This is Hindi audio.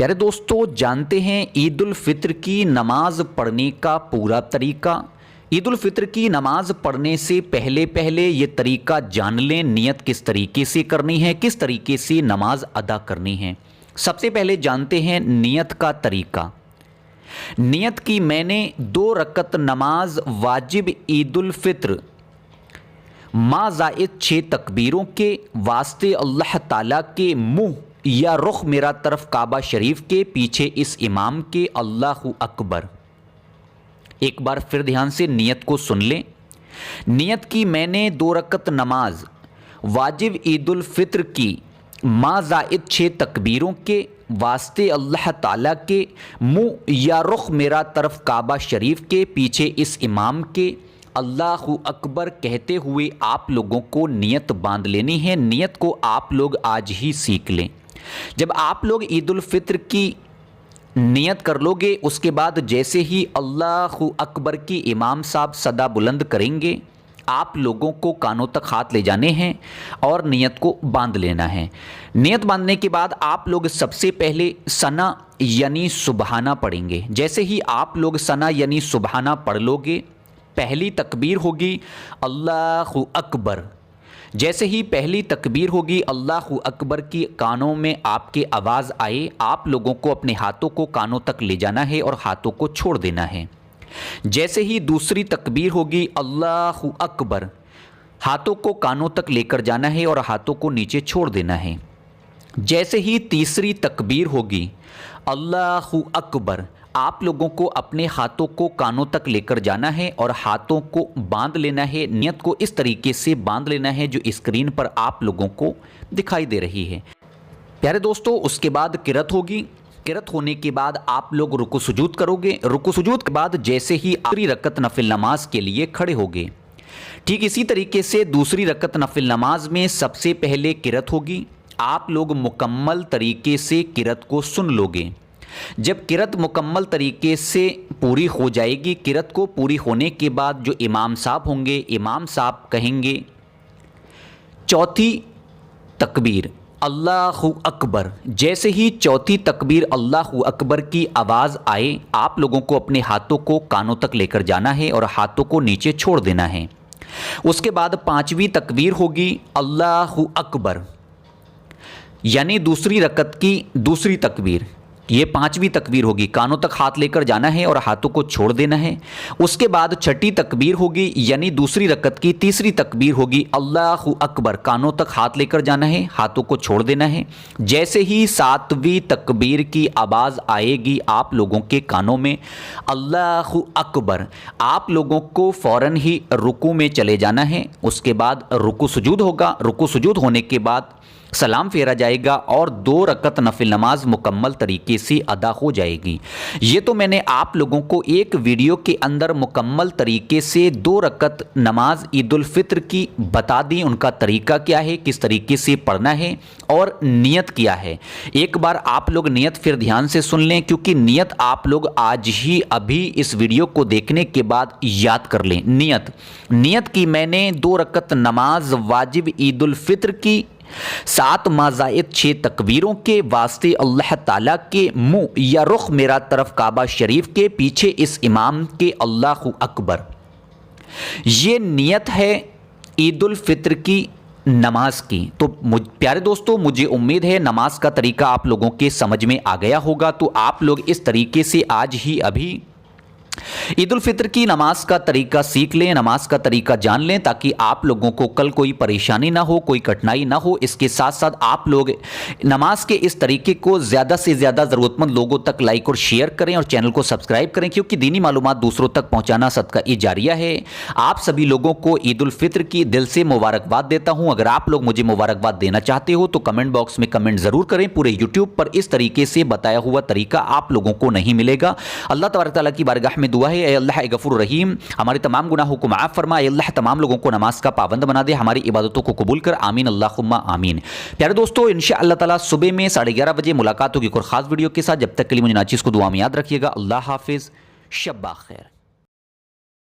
प्यारे दोस्तों, जानते हैं ईद उल फित्र की नमाज़ पढ़ने का पूरा तरीका। ईद उल फित्र की नमाज़ पढ़ने से पहले ये तरीका जान लें, नियत किस तरीके से करनी है, किस तरीके से नमाज अदा करनी है। सबसे पहले जानते हैं नियत का तरीका। नियत की मैंने 2 रकत नमाज वाजिब ईद उल फित्र माँ ज़ायद 6 तकबीरों के वास्ते अल्लाह ताला के मुँह या रुख मेरा तरफ काबा शरीफ के पीछे इस इमाम के अल्लाहु अकबर। एक बार फिर ध्यान से नियत को सुन लें। नियत की मैंने 2 रकत नमाज वाजिब ईद उल फित्र की माँ ज़ायद 6 तकबीरों के वास्ते अल्लाह ताला के मुँह या रुख मेरा तरफ काबा शरीफ के पीछे इस इमाम के अल्लाहु अकबर कहते हुए आप लोगों को नियत बांध लेनी है। नियत को आप लोग आज ही सीख लें। जब आप लोग ईद उल फित्र की नियत कर लोगे, उसके बाद जैसे ही अल्लाहु अकबर की इमाम साहब सदा बुलंद करेंगे, आप लोगों को कानों तक हाथ ले जाने हैं और नियत को बांध लेना है। नियत बांधने के बाद आप लोग सबसे पहले सना यानी सुबहाना पढ़ेंगे। जैसे ही आप लोग सना यानी सुबहाना पढ़ लोगे, पहली तकबीर होगी अल्लाहु अकबर। जैसे ही पहली तकबीर होगी अल्लाहु अकबर की कानों में आपके आवाज़ आए, आप लोगों को अपने हाथों को कानों तक ले जाना है और हाथों को छोड़ देना है। जैसे ही दूसरी तकबीर होगी अल्लाहु अकबर, हाथों को कानों तक लेकर जाना है और हाथों को नीचे छोड़ देना है। जैसे ही तीसरी तकबीर होगी अल्लाहु अकबर, आप लोगों को अपने हाथों को कानों तक लेकर जाना है और हाथों को बांध लेना है। नियत को इस तरीके से बांध लेना है जो स्क्रीन पर आप लोगों को दिखाई दे रही है। प्यारे दोस्तों, उसके बाद किरत होगी। किरत होने के बाद आप लोग रुकू सुजूद करोगे। रुकू सुजूद के बाद जैसे ही आखिरी रकत नफिल नमाज के लिए खड़े होगे, ठीक इसी तरीके से दूसरी रकत नफिल नमाज में सबसे पहले किरत होगी। आप लोग मुकम्मल तरीके से किरत को सुन लोगे। जब किरत मुकम्मल तरीके से पूरी हो जाएगी, किरत को पूरी होने के बाद जो इमाम साहब होंगे, इमाम साहब कहेंगे चौथी तकबीर अल्लाहु अकबर। जैसे ही चौथी तकबीर अल्लाहु अकबर की आवाज़ आए, आप लोगों को अपने हाथों को कानों तक लेकर जाना है और हाथों को नीचे छोड़ देना है। उसके बाद 5वीं तकबीर होगी अल्लाहु अकबर, यानी दूसरी रकत की दूसरी तकबीर। ये 5वीं तकबीर होगी, कानों तक हाथ लेकर जाना है और हाथों को छोड़ देना है। उसके बाद 6ठी तकबीर होगी, यानी दूसरी रकत की तीसरी तकबीर होगी अल्लाहु अकबर, कानों तक हाथ लेकर जाना है, हाथों को छोड़ देना है। जैसे ही 7वीं तकबीर की आवाज़ आएगी आप लोगों के कानों में अल्लाहु अकबर, आप लोगों को फ़ौरन ही रुकू में चले जाना है। उसके बाद रुकू सुजूद होगा। रुकू सुजूद होने के बाद सलाम फेरा जाएगा और 2 रकत नफिल नमाज मुकम्मल तरीके से अदा हो जाएगी। ये तो मैंने आप लोगों को एक वीडियो के अंदर मुकम्मल तरीके से 2 रकत नमाज ईद उल फित्र की बता दी। उनका तरीका क्या है, किस तरीके से पढ़ना है और नियत क्या है। एक बार आप लोग नियत फिर ध्यान से सुन लें, क्योंकि नियत आप लोग आज ही अभी इस वीडियो को देखने के बाद याद कर लें। नियत की मैंने 2 रकत नमाज वाजिब ईद उल फित्र की 7 माँ ज़ायद 6 तकबीरों के वास्ते अल्लाह ताला के मुँह या रुख मेरा तरफ काबा शरीफ के पीछे इस इमाम के अल्लाहु अकबर। ये नियत है ईद उल फित्र की नमाज की। तो प्यारे दोस्तों, मुझे उम्मीद है नमाज का तरीका आप लोगों के समझ में आ गया होगा। तो आप लोग इस तरीके से आज ही अभी ईद उल फित्र की नमाज का तरीका सीख लें, नमाज का तरीका जान लें, ताकि आप लोगों को कल कोई परेशानी ना हो, कोई कठिनाई ना हो। इसके साथ साथ आप लोग नमाज के इस तरीके को ज़्यादा से ज़्यादा ज़रूरतमंद लोगों तक लाइक और शेयर करें और चैनल को सब्सक्राइब करें, क्योंकि दीनी मालूमात दूसरों तक पहुँचाना सदका ई जारिया है। आप सभी लोगों को ईद उल फित्र की दिल से मुबारकबाद देता हूँ। अगर आप लोग मुझे मुबारकबाद देना चाहते हो तो कमेंट बॉक्स में कमेंट ज़रूर करें। पूरे यूट्यूब पर इस तरीके से बताया हुआ तरीका आप लोगों को नहीं मिलेगा। अल्लाह तबारक तआला की बारगाह में दुआ है, अल्लाह गफूर रहीम हमारे तमाम गुनाहों को माफ़ फरमा। अल्लाह तमाम लोगों को नमाज का पाबंद बना दे, हमारी इबादतों को कबूल कर। आमीन अल्लाहुम्मा आमीन। प्यारे दोस्तों, इंशाअल्लाह ताला सुबह में 11:30 बजे मुलाकात होगी एक और ख़ास वीडियो के साथ। जब तक के लिए मुझे नाचीज़ को दुआ में याद रखिएगा। अल्लाह हाफिज़, शब्बा खैर।